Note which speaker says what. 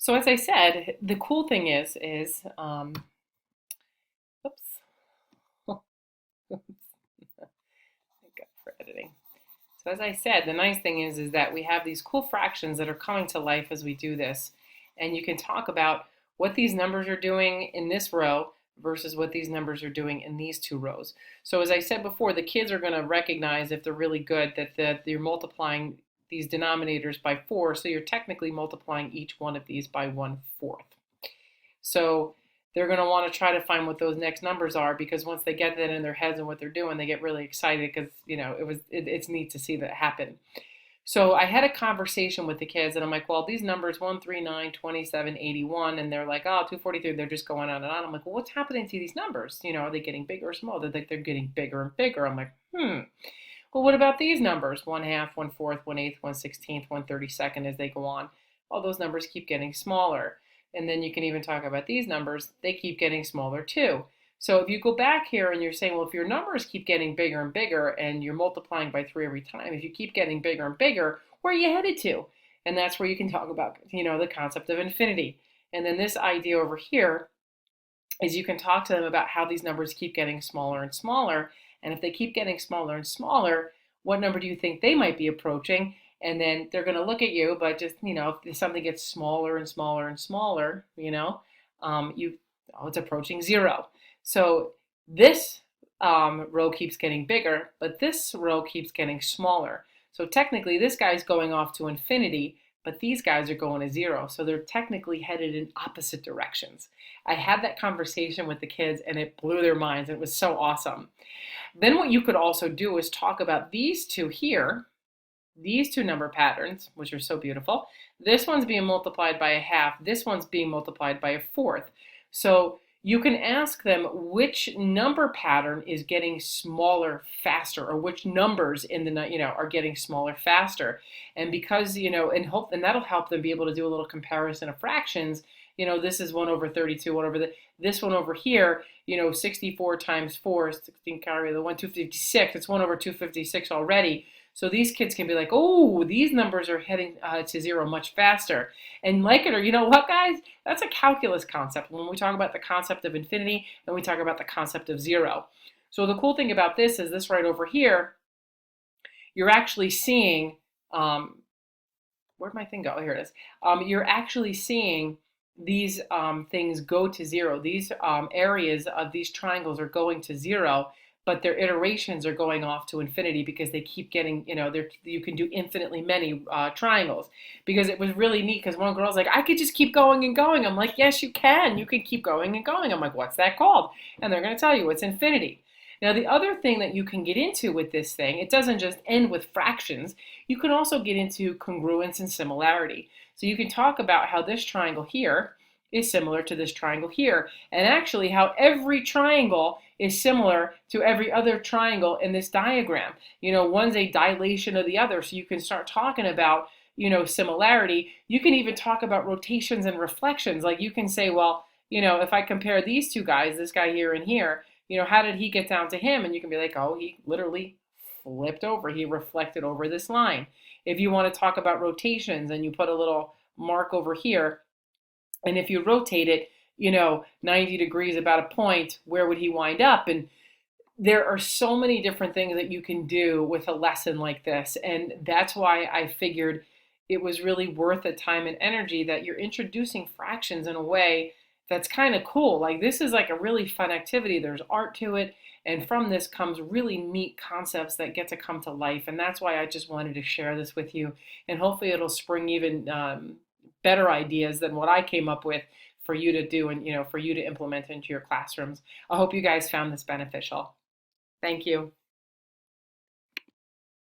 Speaker 1: So as I said, the cool thing oops, thank God for editing. So as I said, the nice thing is that we have these cool fractions that are coming to life as we do this. And you can talk about what these numbers are doing in this row versus what these numbers are doing in these two rows. So as I said before, the kids are going to recognize if they're really good that you're multiplying these denominators by 4, so you're technically multiplying each one of these by 1/4. So they're going to want to try to find what those next numbers are, because once they get that in their heads and what they're doing, they get really excited because it's neat to see that happen. So I had a conversation with the kids and I'm like, well, these numbers 1, 3, 9, 27, 81, and they're like, oh, 243, they're just going on and on. I'm like, well, what's happening to these numbers? Are they getting bigger or small? They're like, they're getting bigger and bigger. I'm like, well, what about these numbers? 1/2, 1/4, 1/8, 1/16, 1/32 as they go on. All those numbers keep getting smaller. And then you can even talk about these numbers. They keep getting smaller too. So if you go back here and you're saying, well, if your numbers keep getting bigger and bigger and you're multiplying by 3 every time, if you keep getting bigger and bigger, where are you headed to? And that's where you can talk about, the concept of infinity. And then this idea over here is you can talk to them about how these numbers keep getting smaller and smaller. And if they keep getting smaller and smaller, what number do you think they might be approaching? And then they're going to look at you, but just, if something gets smaller and smaller and smaller, it's approaching 0. So this row keeps getting bigger, but this row keeps getting smaller. So technically this guy's going off to infinity, but these guys are going to 0. So they're technically headed in opposite directions. I had that conversation with the kids and it blew their minds. It was so awesome. Then what you could also do is talk about these two here, these two number patterns, which are so beautiful. This one's being multiplied by 1/2. This one's being multiplied by 1/4. So you can ask them which number pattern is getting smaller faster, or which numbers in the are getting smaller faster. And because and that'll help them be able to do a little comparison of fractions. This is 1/32, this one over here, 64 times 4, 16 carry the 1, 256. It's 1/256 already. So these kids can be like, oh, these numbers are heading to 0 much faster. And like it or you know what, guys? That's a calculus concept when we talk about the concept of infinity and we talk about the concept of 0. So the cool thing about this is this right over here, you're actually seeing, where'd my thing go? Oh, here it is. You're actually seeing these things go to 0. These areas of these triangles are going to 0, but their iterations are going off to infinity because they keep getting, you can do infinitely many triangles. Because it was really neat because one girl's like, I could just keep going and going. I'm like, yes, you can. You can keep going and going. I'm like, what's that called? And they're going to tell you it's infinity. Now, the other thing that you can get into with this thing, it doesn't just end with fractions. You can also get into congruence and similarity. So you can talk about how this triangle here is similar to this triangle here, and actually how every triangle is similar to every other triangle in this diagram. One's a dilation of the other, so you can start talking about, similarity. You can even talk about rotations and reflections. Like you can say, well, if I compare these two guys, this guy here and here, how did he get down to him? And you can be like, oh, he literally flipped over. He reflected over this line. If you want to talk about rotations and you put a little mark over here, and if you rotate it, 90 degrees about a point, where would he wind up? And there are so many different things that you can do with a lesson like this. And that's why I figured it was really worth the time and energy that you're introducing fractions in a way that's kind of cool. Like this is like a really fun activity. There's art to it. And from this comes really neat concepts that get to come to life. And that's why I just wanted to share this with you. And hopefully it'll spring even better ideas than what I came up with for you to do and for you to implement into your classrooms. I hope you guys found this beneficial. Thank you.